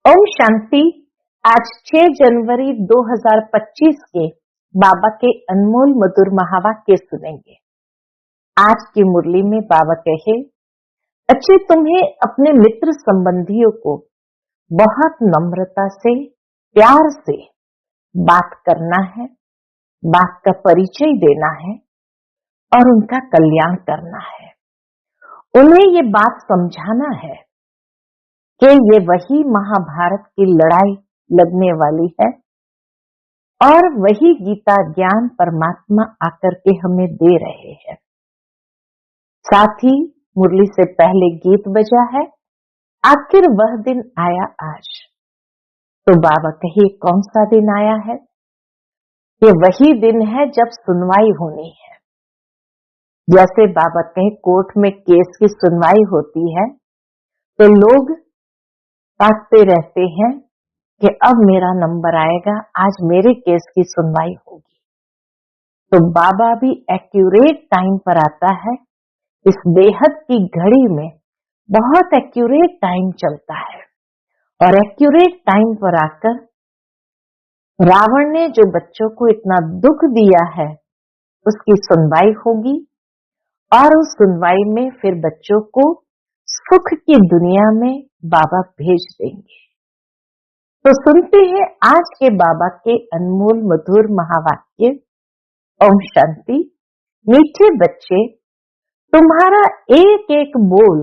ओम शांति। आज 6 जनवरी 2025 के बाबा के अनमोल मधुर महावाक्य सुनेंगे। आज की मुरली में बाबा कहे, अच्छे तुम्हें अपने मित्र संबंधियों को बहुत नम्रता से, प्यार से बात करना है, बात का परिचय देना है और उनका कल्याण करना है। उन्हें ये बात समझाना है कि ये वही महाभारत की लड़ाई लगने वाली है और वही गीता ज्ञान परमात्मा आकर के हमें दे रहे हैं। साथ ही मुरली से पहले गीत बजा है, आखिर वह दिन आया आज। तो बाबा कहिए कौन सा दिन आया है? ये वही दिन है जब सुनवाई होनी है। जैसे बाबा कहे कोर्ट में केस की सुनवाई होती है तो लोग ताकते रहते हैं कि अब मेरा नंबर आएगा, आज मेरे केस की सुनवाई होगी। तो बाबा भी एक्यूरेट टाइम पर आता है। इस बेहद की घड़ी में बहुत एक्यूरेट टाइम चलता है और एक्यूरेट टाइम पर आकर रावण ने जो बच्चों को इतना दुख दिया है उसकी सुनवाई होगी और उस सुनवाई में फिर बच्चों को सुख की दुनिया में बाबा भेज देंगे। तो सुनते हैं आज के बाबा के अनमोल मधुर महावाक्य। ओम शांति। मीठे बच्चे, तुम्हारा एक एक बोल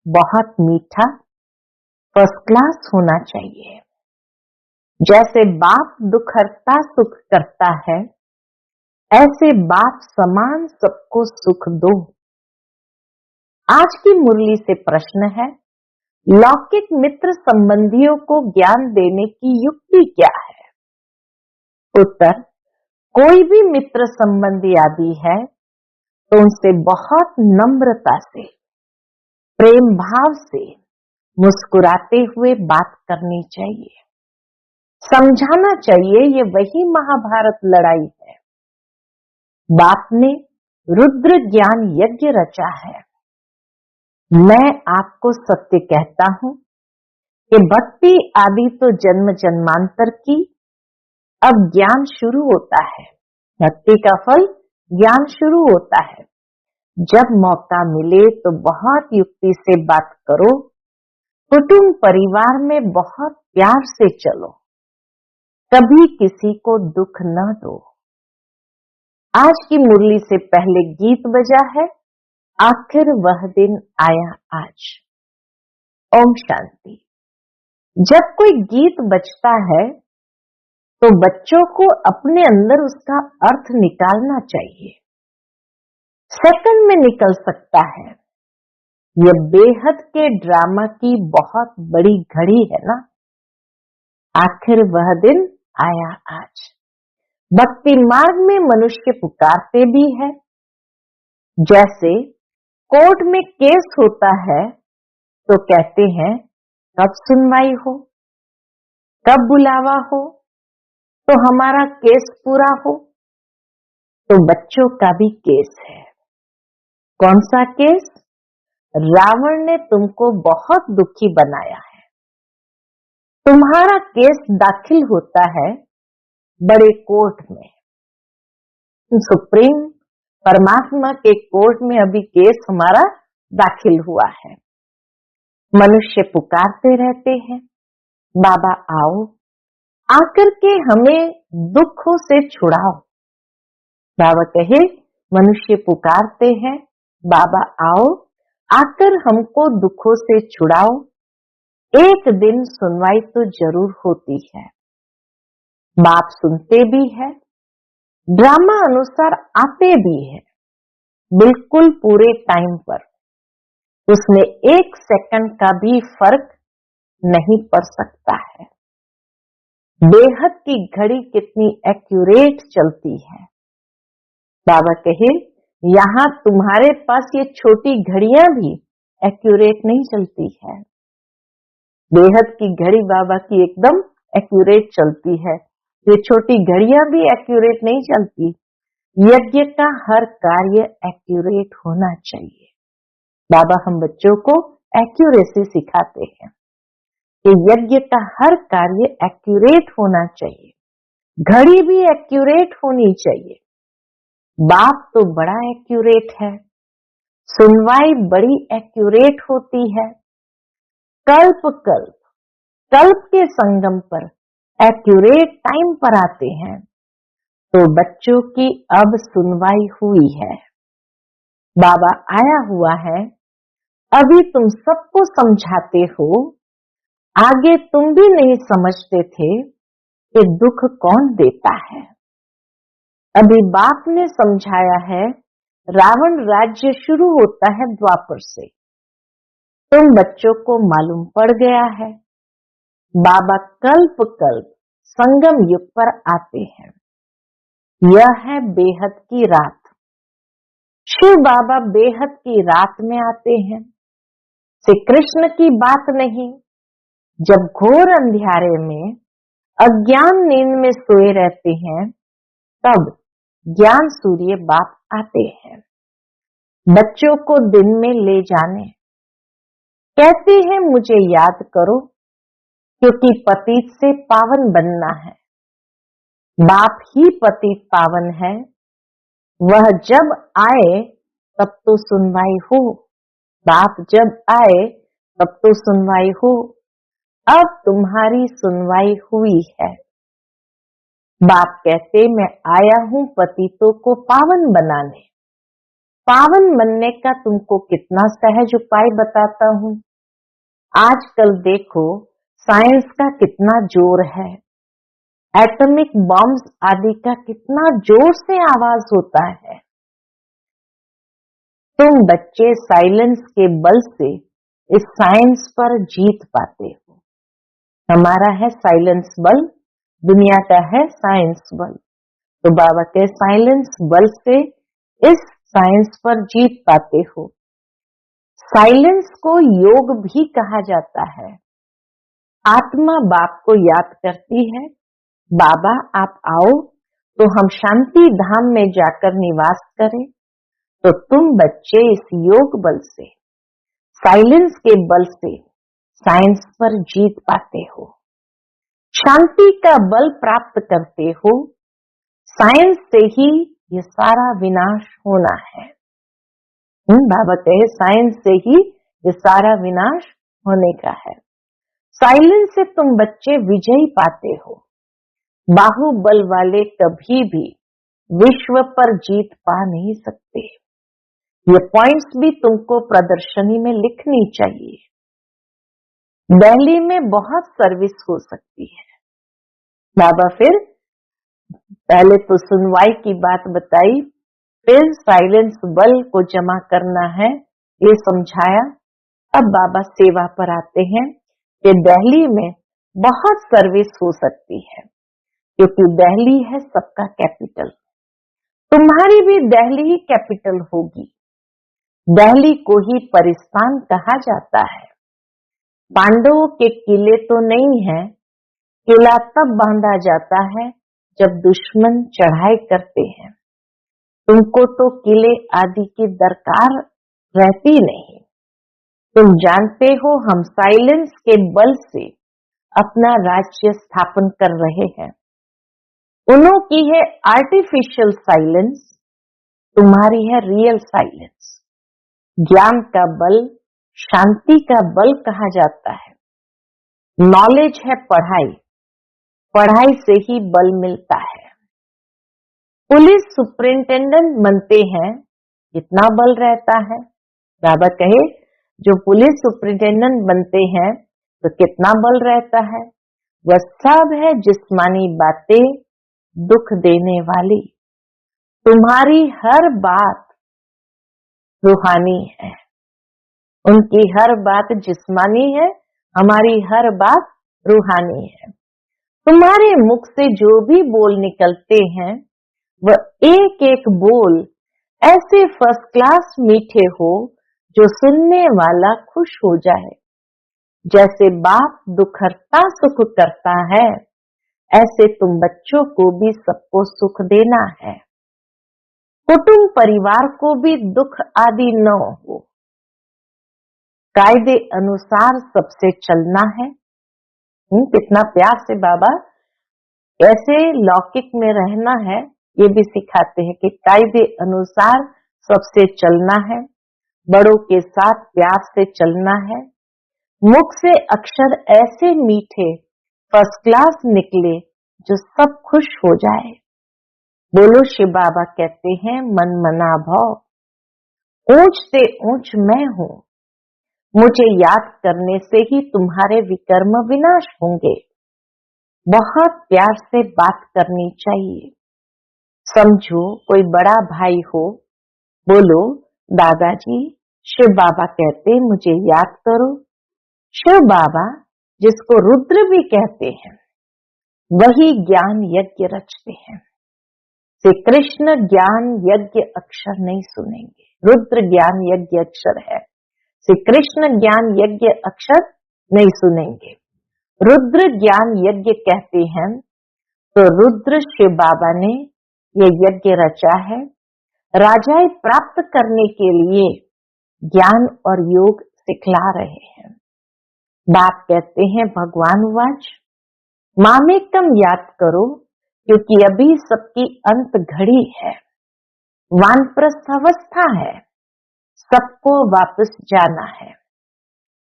बहुत मीठा, फर्स्ट क्लास होना चाहिए। जैसे बाप दुख हरता सुख करता है, ऐसे बाप समान सबको सुख दो। आज की मुरली से प्रश्न है, लौकिक मित्र संबंधियों को ज्ञान देने की युक्ति क्या है? उत्तर, कोई भी मित्र संबंधी आदि है तो उनसे बहुत नम्रता से, प्रेम भाव से, मुस्कुराते हुए बात करनी चाहिए, समझाना चाहिए ये वही महाभारत लड़ाई है। बाप ने रुद्र ज्ञान यज्ञ रचा है। मैं आपको सत्य कहता हूं कि भक्ति आदि तो जन्म जन्मांतर की, अब ज्ञान शुरू होता है। भक्ति का फल ज्ञान शुरू होता है। जब मौका मिले तो बहुत युक्ति से बात करो, कुटुंब परिवार में बहुत प्यार से चलो, कभी किसी को दुख न दो। आज की मुरली से पहले गीत बजा है, आखिर वह दिन आया आज। ओम शांति। जब कोई गीत बजता है तो बच्चों को अपने अंदर उसका अर्थ निकालना चाहिए। सेकंड में निकल सकता है। यह बेहद के ड्रामा की बहुत बड़ी घड़ी है ना। आखिर वह दिन आया आज। भक्ति मार्ग में मनुष्य पुकारते भी है। जैसे कोर्ट में केस होता है तो कहते हैं कब सुनवाई हो, कब बुलावा हो, तो हमारा केस पूरा हो। तो बच्चों का भी केस है। कौन सा केस? रावण ने तुमको बहुत दुखी बनाया है। तुम्हारा केस दाखिल होता है बड़े कोर्ट में, सुप्रीम परमात्मा के कोर्ट में अभी केस हमारा दाखिल हुआ है। मनुष्य पुकारते रहते हैं, बाबा आओ, आकर के हमें दुखों से छुड़ाओ। बाबा कहे मनुष्य पुकारते हैं, बाबा आओ, आकर हमको दुखों से छुड़ाओ। एक दिन सुनवाई तो जरूर होती है। बाप सुनते भी है, ड्रामा अनुसार आते भी है, बिल्कुल पूरे टाइम पर। उसमें एक सेकंड का भी फर्क नहीं पड़ सकता है। बेहद की घड़ी कितनी एक्यूरेट चलती है। बाबा कहे यहां तुम्हारे पास ये छोटी घड़ियां भी एक्यूरेट नहीं चलती है। बेहद की घड़ी बाबा की एकदम एक्यूरेट चलती है। ये छोटी घड़ियां भी एक्यूरेट नहीं चलती। यज्ञ का हर कार्य एक्यूरेट होना चाहिए। बाबा हम बच्चों को एक्यूरेसी सिखाते हैं। कि यज्ञ का हर कार्य एक्यूरेट होना चाहिए, घड़ी भी एक्यूरेट होनी चाहिए। बाप तो बड़ा एक्यूरेट है, सुनवाई बड़ी एक्यूरेट होती है। कल्प कल्प कल्प के संगम पर एक्यूरेट टाइम पर आते हैं, तो बच्चों की अब सुनवाई हुई है। बाबा आया हुआ है, अभी तुम सबको समझाते हो। आगे तुम भी नहीं समझते थे कि दुख कौन देता है। अभी बाप ने समझाया है, रावण राज्य शुरू होता है द्वापर से। तुम बच्चों को मालूम पड़ गया है। बाबा कल्प कल्प संगम युग पर आते हैं। यह है बेहद की रात। शिव बाबा बेहद की रात में आते हैं। श्री कृष्ण की बात नहीं, जब घोर अंधियारे में अज्ञान नींद में सोए रहते हैं, तब ज्ञान सूर्य बाप आते हैं बच्चों को दिन में ले जाने। कहते हैं मुझे याद करो, क्योंकि पतित से पावन बनना है। बाप ही पतित पावन है, वह जब आए तब तो सुनवाई हो। बाप जब आए तब तो सुनवाई हो। अब तुम्हारी सुनवाई हुई है। बाप कहते मैं आया हूं पतितों को पावन बनाने। पावन बनने का तुमको कितना सहज उपाय बताता हूं। आजकल देखो साइंस का कितना जोर है, एटॉमिक बॉम्ब्स आदि का कितना जोर से आवाज होता है। तुम बच्चे साइलेंस के बल से इस साइंस पर जीत पाते हो। हमारा है साइलेंस बल, दुनिया का है साइंस बल। तो बाबा के साइलेंस बल से इस साइंस पर जीत पाते हो। साइलेंस को योग भी कहा जाता है। आत्मा बाप को याद करती है, बाबा आप आओ तो हम शांति धाम में जाकर निवास करें। तो तुम बच्चे इस योग बल से, साइलेंस के बल से साइंस पर जीत पाते हो, शांति का बल प्राप्त करते हो। साइंस से ही ये सारा विनाश होना है। बाबा कहे साइंस से ही ये सारा विनाश होने का है। साइलेंस से तुम बच्चे विजय पाते हो। बाहुबल वाले कभी भी विश्व पर जीत पा नहीं सकते। ये पॉइंट्स भी तुमको प्रदर्शनी में लिखनी चाहिए। दिल्ली में बहुत सर्विस हो सकती है। बाबा फिर पहले तो सुनवाई की बात बताई, फिर साइलेंस बल को जमा करना है ये समझाया। अब बाबा सेवा पर आते हैं कि दिल्ली में बहुत सर्विस हो सकती है, क्योंकि दिल्ली है सबका कैपिटल। तुम्हारी भी दिल्ली ही कैपिटल होगी। दिल्ली को ही परिस्थान कहा जाता है। पांडवों के किले तो नहीं है, किला तब बांधा जाता है जब दुश्मन चढ़ाई करते हैं। तुमको तो किले आदि की दरकार रहती नहीं। तुम जानते हो हम साइलेंस के बल से अपना राज्य स्थापन कर रहे हैं। उन्हों की है आर्टिफिशियल साइलेंस, तुम्हारी है रियल साइलेंस। ज्ञान का बल शांति का बल कहा जाता है। नॉलेज है पढ़ाई, पढ़ाई से ही बल मिलता है। पुलिस सुपरिंटेंडेंट बनते हैं, कितना बल रहता है। बाबा कहे जो पुलिस सुपरिंटेंडेंट बनते हैं तो कितना बल रहता है। वह सब है जिस्मानी बातें दुख देने वाली। तुम्हारी हर बात रूहानी है, उनकी हर बात जिस्मानी है, हमारी हर बात रूहानी है। तुम्हारे मुख से जो भी बोल निकलते हैं वह एक एक बोल ऐसे फर्स्ट क्लास मीठे हो जो सुनने वाला खुश हो जाए। जैसे बाप दुखहर्ता सुख करता है, ऐसे तुम बच्चों को भी सबको सुख देना है। कुटुंब परिवार को भी दुख आदि न हो। कायदे अनुसार सबसे चलना है, कितना प्यार से बाबा ऐसे लौकिक में रहना है ये भी सिखाते हैं कि कायदे अनुसार सबसे चलना है, बड़ों के साथ प्यार से चलना है, मुख से अक्षर ऐसे मीठे फर्स्ट क्लास निकले जो सब खुश हो जाए। बोलो शिव बाबा कहते हैं मन मना भाव, ऊंच से ऊंच मैं हूं, मुझे याद करने से ही तुम्हारे विकर्म विनाश होंगे। बहुत प्यार से बात करनी चाहिए। समझो कोई बड़ा भाई हो, बोलो दादाजी शिव बाबा कहते मुझे याद करो। शिव बाबा जिसको रुद्र भी कहते हैं वही ज्ञान यज्ञ रचते हैं। श्री कृष्ण ज्ञान यज्ञ अक्षर नहीं सुनेंगे, रुद्र ज्ञान यज्ञ अक्षर है। श्री कृष्ण ज्ञान यज्ञ अक्षर नहीं सुनेंगे। रुद्र ज्ञान यज्ञ कहते हैं तो रुद्र शिव बाबा ने ये यज्ञ रचा है। राजाएं प्राप्त करने के लिए ज्ञान और योग सिखला रहे हैं। बाप कहते हैं भगवान वाच मामेकम याद करो क्योंकि अभी सबकी अंत घड़ी है, वानप्रस्थ अवस्था है, सबको वापस जाना है।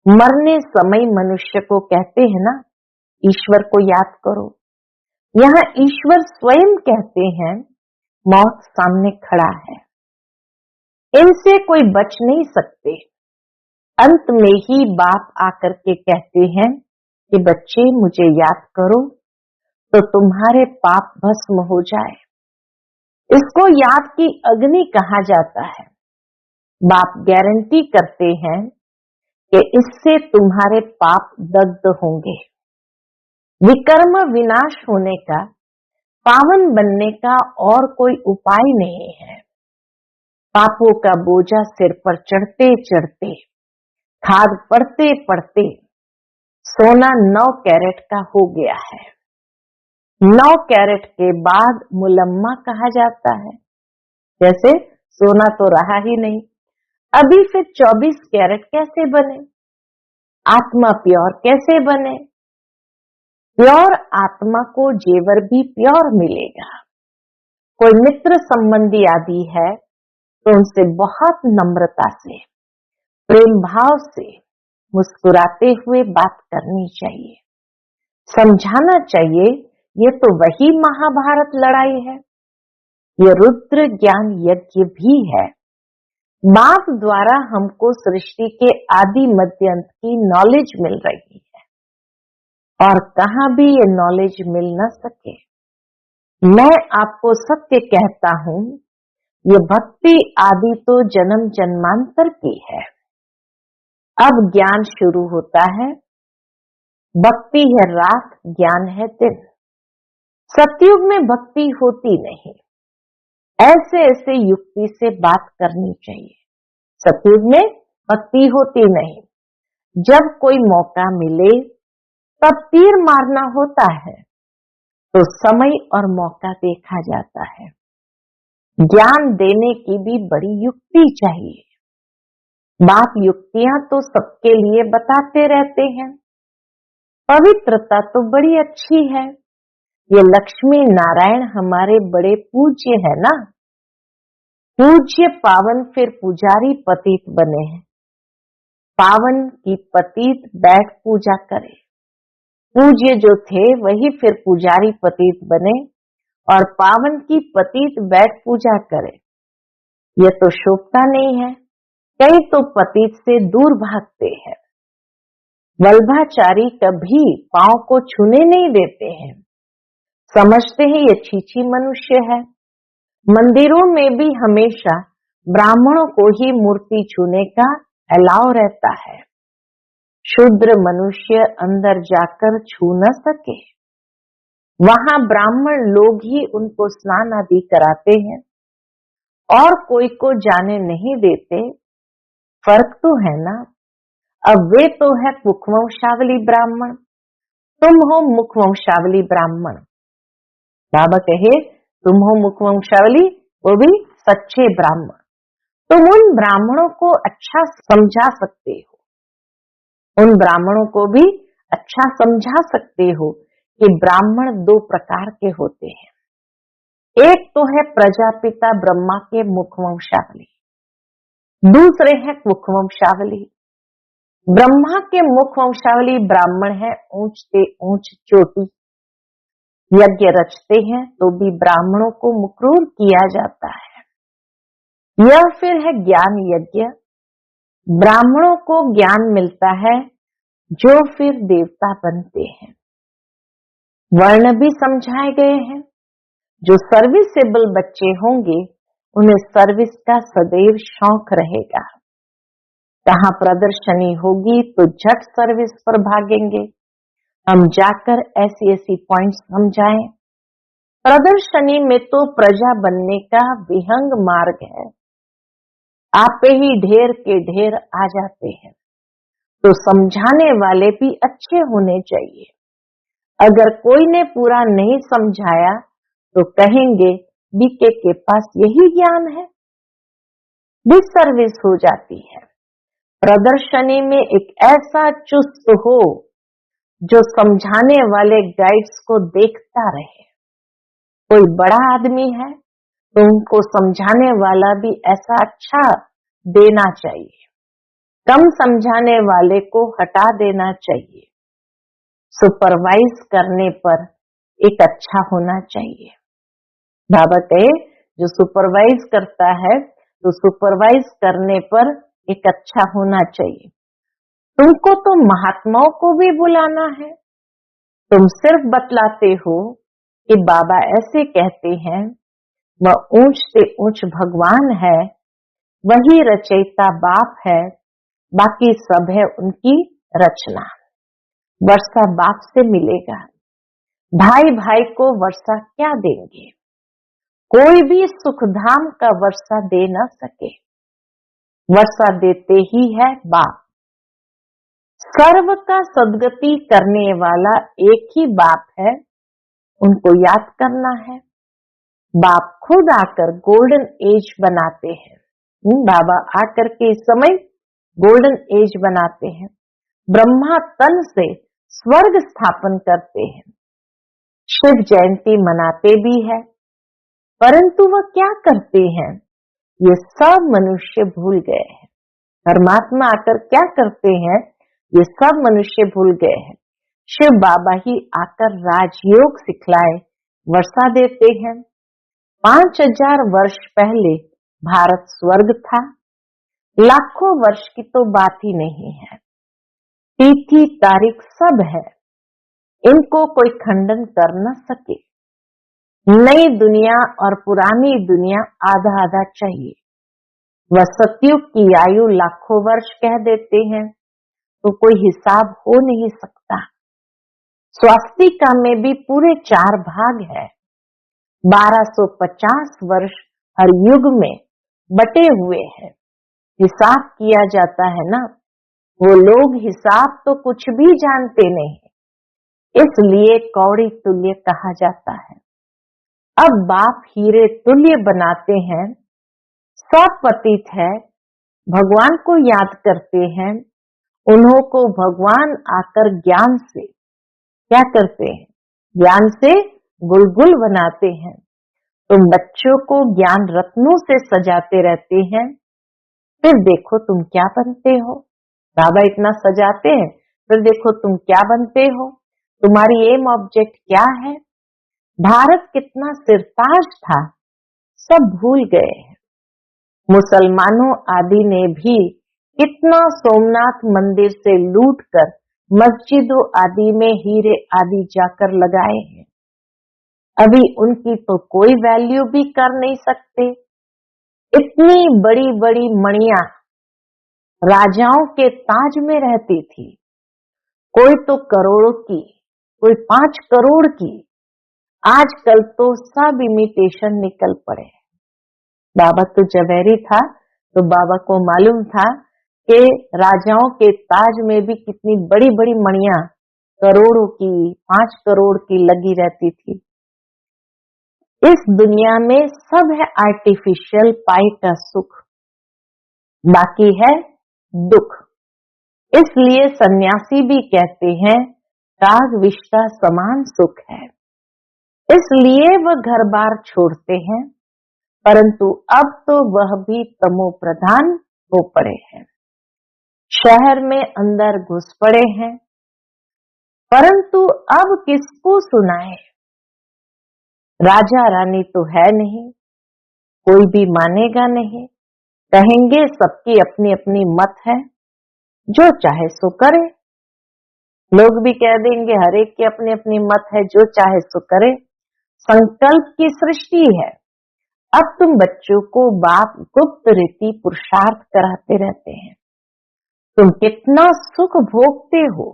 मरने समय मनुष्य को कहते हैं ना ईश्वर को याद करो। यहाँ ईश्वर स्वयं कहते हैं मौत सामने खड़ा है, इनसे कोई बच नहीं सकते। अंत में ही बाप आकर के कहते हैं कि बच्चे मुझे याद करो तो तुम्हारे पाप भस्म हो जाए। इसको याद की अग्नि कहा जाता है। बाप गारंटी करते हैं कि इससे तुम्हारे पाप दग्ध होंगे। विकर्म विनाश होने का, पावन बनने का और कोई उपाय नहीं है। पापों का बोझा सिर पर चढ़ते चढ़ते, खाद पड़ते पड़ते सोना 9 कैरेट का हो गया है। 9 कैरेट के बाद मुलम्मा कहा जाता है। जैसे सोना तो रहा ही नहीं, अभी फिर 24 कैरेट कैसे बने? आत्मा प्योर कैसे बने? प्योर आत्मा को जेवर भी प्योर मिलेगा। कोई मित्र संबंधी आदि है तो उनसे बहुत नम्रता से, प्रेम भाव से मुस्कुराते हुए बात करनी चाहिए, समझाना चाहिए ये तो वही महाभारत लड़ाई है, ये रुद्र ज्ञान यज्ञ भी है। बाप द्वारा हमको सृष्टि के आदि मध्य अंत की नॉलेज मिल रही है और कहाँ भी ये नॉलेज मिल न सके। मैं आपको सत्य कहता हूं, ये भक्ति आदि तो जन्म जन्मांतर की है। अब ज्ञान शुरू होता है। भक्ति है रात, ज्ञान है दिन। सतयुग में भक्ति होती नहीं, ऐसे ऐसे युक्ति से बात करनी चाहिए। सतयुग में भक्ति होती नहीं, जब कोई मौका मिले तब तीर मारना होता है, तो समय और मौका देखा जाता है। ज्ञान देने की भी बड़ी युक्ति चाहिए। बाप युक्तियां तो सबके लिए बताते रहते हैं। पवित्रता तो बड़ी अच्छी है। ये लक्ष्मी नारायण हमारे बड़े पूज्य है ना। पूज्य पावन फिर पुजारी पतित बने हैं। पावन की पतित बैठ पूजा करे। पूज्य जो थे वही फिर पुजारी पतित बने और पावन की पतित बैठ पूजा करे। ये तो शोभता नहीं है। कई तो पतित से दूर भागते हैं। वल्भाचारी कभी पांव को छूने नहीं देते हैं, समझते हैं ये छीछी मनुष्य है। मंदिरों में भी हमेशा ब्राह्मणों को ही मूर्ति छूने का अलाव रहता है। शूद्र मनुष्य अंदर जाकर छू न सके। वहां ब्राह्मण लोग ही उनको स्नान आदि कराते हैं और कोई को जाने नहीं देते। फर्क तो है ना। अब वे तो है मुखवंशावली ब्राह्मण, तुम हो मुखवंशावली ब्राह्मण। बाबा कहे तुम हो मुखवंशावली, वो भी सच्चे ब्राह्मण। तुम उन ब्राह्मणों को अच्छा समझा सकते हो, उन ब्राह्मणों को भी अच्छा समझा सकते हो कि ब्राह्मण दो प्रकार के होते हैं। एक तो है प्रजापिता ब्रह्मा के मुखवंशावली, दूसरे हैं कुखवंशावली। ब्रह्मा के मुखवंशावली ब्राह्मण है ऊंच से ऊंच चोटी, यज्ञ रचते हैं तो भी ब्राह्मणों को मुक्रूर किया जाता है। यह फिर है ज्ञान यज्ञ, ब्राह्मणों को ज्ञान मिलता है जो फिर देवता बनते हैं। वर्ण भी समझाए गए हैं। जो सर्विसेबल बच्चे होंगे उन्हें सर्विस का सदैव शौक रहेगा। कहाँ प्रदर्शनी होगी तो झट सर्विस पर भागेंगे। हम जाकर ऐसी ऐसी पॉइंट्स समझाएं। प्रदर्शनी में तो प्रजा बनने का विहंग मार्ग है। आपे ही ढेर के ढेर आ जाते हैं, तो समझाने वाले भी अच्छे होने चाहिए। अगर कोई ने पूरा नहीं समझाया तो कहेंगे बीके के पास यही ज्ञान है। डिसर्विस हो जाती है। प्रदर्शनी में एक ऐसा चुस्त हो जो समझाने वाले गाइड्स को देखता रहे। कोई बड़ा आदमी है तो उनको समझाने वाला भी ऐसा अच्छा देना चाहिए, कम समझाने वाले को हटा देना चाहिए। सुपरवाइज करने पर एक अच्छा होना चाहिए। बाबा कहे जो सुपरवाइज करता है तो सुपरवाइज करने पर एक अच्छा होना चाहिए। तुमको तो महात्माओं को भी बुलाना है, तुम सिर्फ बतलाते हो कि बाबा ऐसे कहते हैं, वह ऊंच से ऊंच भगवान है, वही रचयिता बाप है, बाकी सब है उनकी रचना। वर्षा बाप से मिलेगा। भाई भाई को वर्षा क्या देंगे? कोई भी सुखधाम का वर्षा दे न सके। वर्षा देते ही है बाप। सर्व का सदगति करने वाला एक ही बाप है, उनको याद करना है। बाप खुद आकर गोल्डन एज बनाते हैं। बाबा आकर के इस समय गोल्डन एज बनाते हैं। ब्रह्मा तन से स्वर्ग स्थापन करते हैं। शिव जयंती मनाते भी है, परंतु वह क्या करते हैं ये सब मनुष्य भूल गए हैं। परमात्मा आकर क्या करते हैं ये सब मनुष्य भूल गए हैं। शिव बाबा ही आकर राजयोग सिखलाए वर्षा देते हैं। 5000 वर्ष पहले भारत स्वर्ग था। लाखों वर्ष की तो बात ही नहीं है। तिथि तारीख सब है, इनको कोई खंडन कर न सके। नई दुनिया और पुरानी दुनिया आधा आधा चाहिए। वह सतयुग की आयु लाखों वर्ष कह देते हैं तो कोई हिसाब हो नहीं सकता। स्वास्तिका में भी पूरे 4 भाग है। 1250 वर्ष हर युग में बटे हुए हैं। हिसाब किया जाता है ना, वो लोग हिसाब तो कुछ भी जानते नहीं, इसलिए कौड़ी तुल्य कहा जाता है। अब बाप हीरे तुल्य बनाते हैं, सब पतित है, भगवान को याद करते हैं। उन्हों को भगवान आकर ज्ञान से क्या करते हैं? ज्ञान से गुलगुल बनाते हैं। तुम बच्चों को ज्ञान रत्नों से सजाते रहते हैं, फिर देखो तुम क्या बनते हो। बाबा इतना सजाते हैं, फिर देखो तुम क्या बनते हो। तुम्हारी एम ऑब्जेक्ट क्या है? भारत कितना सिरताज था, सब भूल गए हैं। मुसलमानों आदि ने भी कितना सोमनाथ मंदिर से लूटकर मस्जिदों आदि में हीरे आदि जाकर लगाए हैं। अभी उनकी तो कोई वैल्यू भी कर नहीं सकते। इतनी बड़ी बड़ी मणियां राजाओं के ताज में रहती थी, कोई तो करोड़ों की, कोई 5 करोड़ की। आजकल तो सब इमिटेशन निकल पड़े। बाबा तो जवेरी था, तो बाबा को मालूम था कि राजाओं के ताज में भी कितनी बड़ी बड़ी मणियां करोड़ों की, 5 करोड़ की लगी रहती थी। इस दुनिया में सब है आर्टिफिशियल पाई का सुख, बाकी है दुख। इसलिए सन्यासी भी कहते हैं काग विष का समान सुख है, इसलिए वह घर बार छोड़ते हैं, परंतु अब तो वह भी तमो प्रधान हो पड़े हैं। शहर में अंदर घुस पड़े हैं, परंतु अब किसको सुनाए। राजा रानी तो है नहीं, कोई भी मानेगा नहीं, कहेंगे सबकी अपनी अपनी मत है, जो चाहे सो करे। लोग भी कह देंगे हर एक की अपनी अपनी मत है, जो चाहे सो करे। संकल्प की सृष्टि है। अब तुम बच्चों को बाप गुप्त रीति पुरुषार्थ कराते रहते हैं। तुम कितना सुख भोगते हो।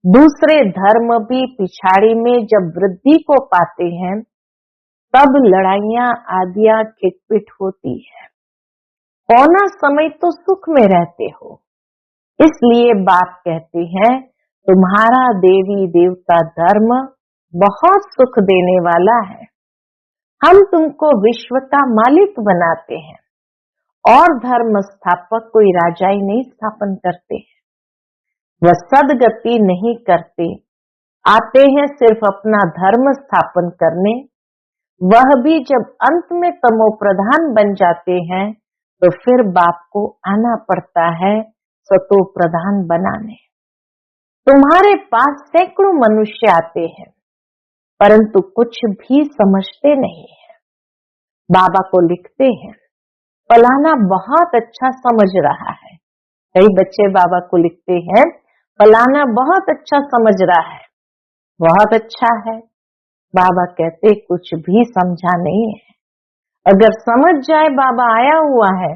दूसरे धर्म भी पिछाड़ी में जब वृद्धि को पाते हैं, तब लड़ाइयां आदियां खिटपिट होती है। पौना समय तो सुख में रहते हो। इसलिए बाप कहते हैं तुम्हारा देवी देवता धर्म बहुत सुख देने वाला है। हम तुमको विश्व का मालिक बनाते हैं, और धर्म स्थापक कोई राजा ही नहीं स्थापन करते हैं। वह सदगति नहीं करते, आते हैं सिर्फ अपना धर्म स्थापन करने। वह भी जब अंत में तमो प्रधान बन जाते हैं, तो फिर बाप को आना पड़ता है सतो प्रधान बनाने। तुम्हारे पास सैकड़ों मनुष्य आते हैं, परंतु कुछ भी समझते नहीं है। बाबा को लिखते हैं फलाना बहुत अच्छा समझ रहा है। कई बच्चे बाबा को लिखते हैं फलाना बहुत अच्छा समझ रहा है, बहुत अच्छा है। बाबा कहते कुछ भी समझा नहीं है। अगर समझ जाए बाबा आया हुआ है,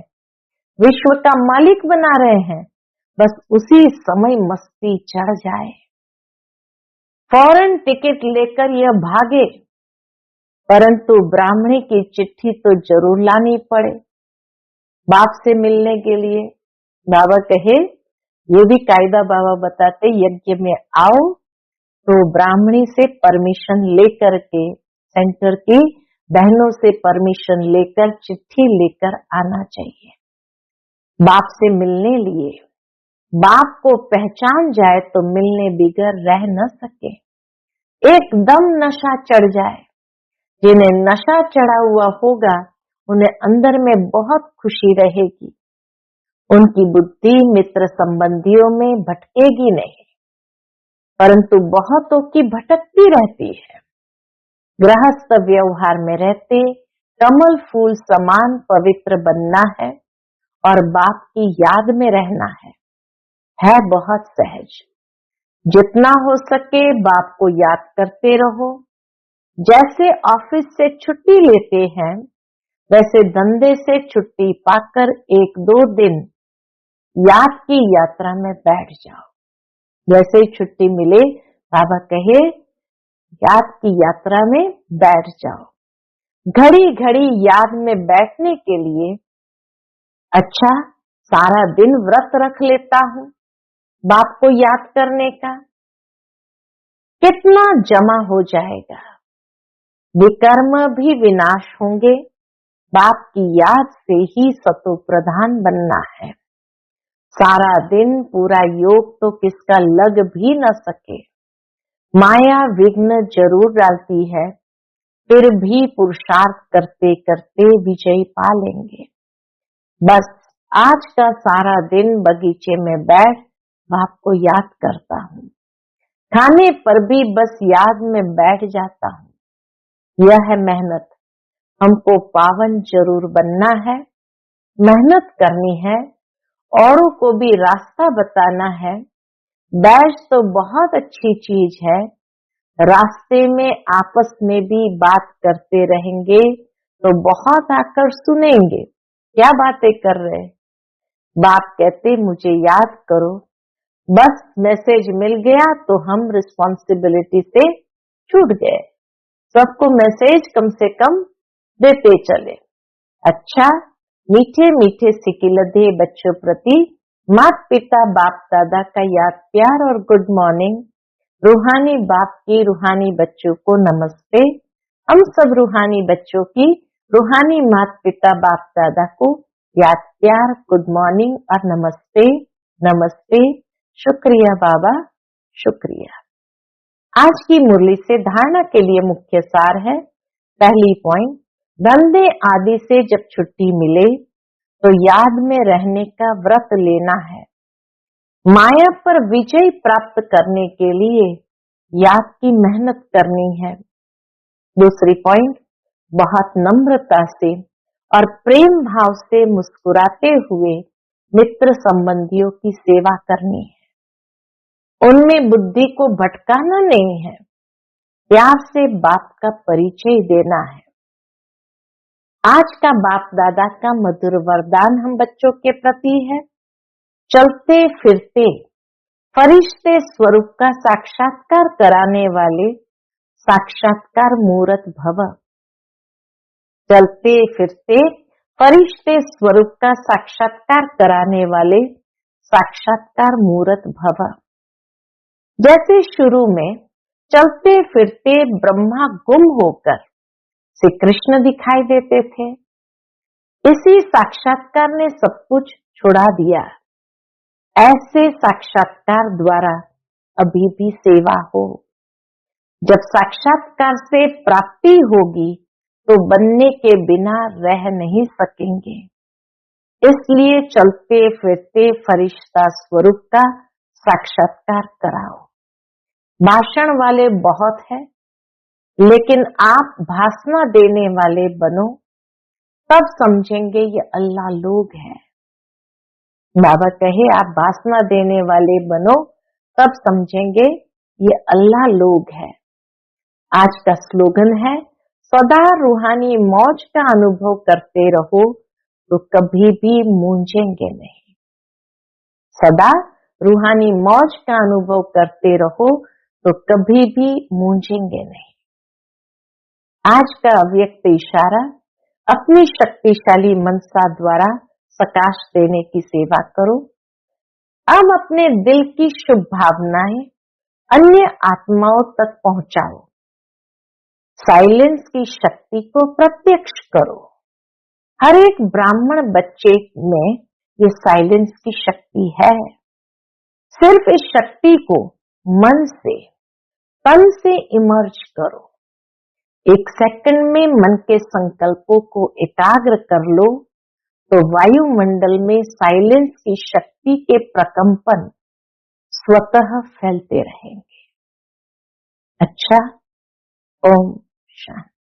विश्व का मालिक बना रहे हैं, बस उसी समय मस्ती चढ़ जाए, फौरन टिकट लेकर यह भागे। परंतु ब्राह्मणी की चिट्ठी तो जरूर लानी पड़े बाप से मिलने के लिए। बाबा कहे, ये भी कायदा बाबा बताते, यज्ञ में आओ तो ब्राह्मणी से परमिशन लेकर के, सेंटर की बहनों से परमिशन लेकर, चिट्ठी लेकर आना चाहिए बाप से मिलने लिए। बाप को पहचान जाए तो मिलने बिगर रह न सके, एकदम नशा चढ़ जाए। जिन्हें नशा चढ़ा हुआ होगा उन्हें अंदर में बहुत खुशी रहेगी। उनकी बुद्धि मित्र संबंधियों में भटकेगी नहीं, परंतु बहुतों की भटकती रहती है। गृहस्थ व्यवहार में रहते कमल फूल समान पवित्र बनना है और बाप की याद में रहना है बहुत सहज। जितना हो सके बाप को याद करते रहो। जैसे ऑफिस से छुट्टी लेते हैं, वैसे धंधे से छुट्टी पाकर 1-2 दिन याद की यात्रा में बैठ जाओ। जैसे ही छुट्टी मिले, बाबा कहे याद की यात्रा में बैठ जाओ। घड़ी घड़ी याद में बैठने के लिए, अच्छा सारा दिन व्रत रख लेता हूँ बाप को याद करने का, कितना जमा हो जाएगा। विकर्म भी विनाश होंगे। बाप की याद से ही सतो प्रधान बनना है। सारा दिन पूरा योग तो किसका लग भी न सके। माया विघ्न जरूर डालती है, फिर भी पुरुषार्थ करते करते विजय पा लेंगे। बस आज का सारा दिन बगीचे में बैठ बाप को याद करता हूँ। खाने पर भी बस याद में बैठ जाता हूँ। यह है मेहनत। हमको पावन जरूर बनना है, मेहनत करनी है, औरों को भी रास्ता बताना है। बैच तो बहुत अच्छी चीज है, रास्ते में आपस में भी बात करते रहेंगे तो बहुत आकर सुनेंगे क्या बातें कर रहे। बाप कहते मुझे याद करो, बस मैसेज मिल गया तो हम रिस्पॉन्सिबिलिटी से छूट गए। सबको मैसेज कम से कम देते चले। अच्छा, मीठे मीठे सिकिलधे बच्चों प्रति माता पिता बाप दादा का याद प्यार और गुड मॉर्निंग। रूहानी बाप की रूहानी बच्चों को नमस्ते। हम सब रूहानी बच्चों की रूहानी माता पिता बाप दादा को याद प्यार गुड मॉर्निंग और नमस्ते। नमस्ते। शुक्रिया बाबा, शुक्रिया। आज की मुरली से धारणा के लिए मुख्य सार है। पहली पॉइंट, धंधे आदि से जब छुट्टी मिले तो याद में रहने का व्रत लेना है। माया पर विजय प्राप्त करने के लिए याद की मेहनत करनी है। दूसरी पॉइंट, बहुत नम्रता से और प्रेम भाव से मुस्कुराते हुए मित्र संबंधियों की सेवा करनी है। उनमें बुद्धि को भटकाना नहीं है, प्यार से बाप का परिचय देना है। आज का बाप दादा का मधुर वरदान हम बच्चों के प्रति है, चलते फिरते फरिश्ते स्वरूप का साक्षात्कार कराने वाले साक्षात्कार मूर्त भव। चलते फिरते फरिश्ते स्वरूप का साक्षात्कार कराने वाले साक्षात्कार मूर्त भव। जैसे शुरू में चलते फिरते ब्रह्मा गुम होकर श्री कृष्ण दिखाई देते थे, इसी साक्षात्कार ने सब कुछ छुड़ा दिया। ऐसे साक्षात्कार द्वारा अभी भी सेवा हो। जब साक्षात्कार से प्राप्ति होगी तो बनने के बिना रह नहीं सकेंगे। इसलिए चलते फिरते फरिश्ता स्वरूप का साक्षात्कार कराओ। भाषण वाले बहुत हैं, लेकिन आप भाषण देने वाले बनो, तब समझेंगे ये अल्लाह लोग हैं। बाबा कहे आप भाषण देने वाले बनो, तब समझेंगे ये अल्लाह लोग हैं। आज का स्लोगन है, सदा रूहानी मौज का अनुभव करते रहो तो कभी भी मूंझेंगे नहीं। सदा रूहानी मौज का अनुभव करते रहो तो कभी भी मूंझेंगे नहीं। आज का अव्यक्त इशारा, अपनी शक्तिशाली मनसा द्वारा प्रकाश देने की सेवा करो। अब अपने दिल की शुभ भावनाएं अन्य आत्माओं तक पहुंचाओ। साइलेंस की शक्ति को प्रत्यक्ष करो। हर एक ब्राह्मण बच्चे में ये साइलेंस की शक्ति है। सिर्फ इस शक्ति को मन से, तन से इमर्ज करो। 1 सेकंड में मन के संकल्पों को एकाग्र कर लो तो वायुमंडल में साइलेंस की शक्ति के प्रकंपन स्वतः फैलते रहेंगे। अच्छा, ओम शांति।